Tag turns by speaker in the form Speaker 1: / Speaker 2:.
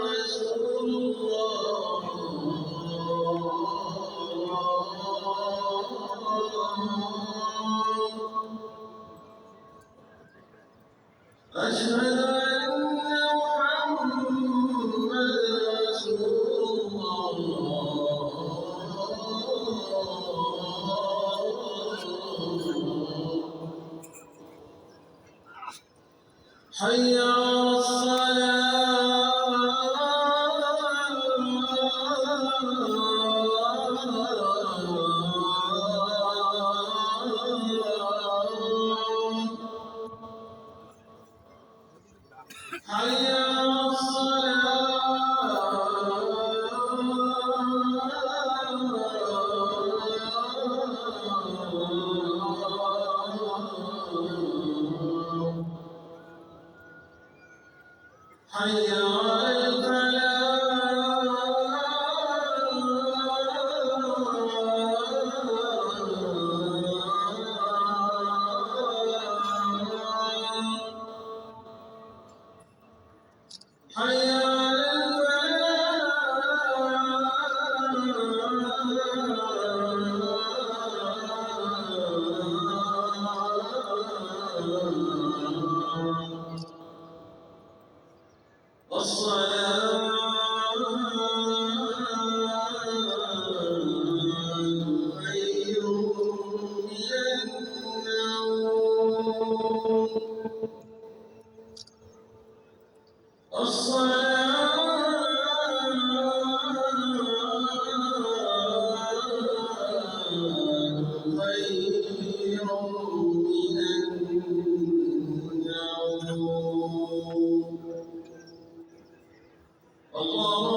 Speaker 1: رسول الله أشهد أن محمدًا رسول الله حي على حي على حي على حي على الصلاة خير من النوم الصلاة خير من النوم الله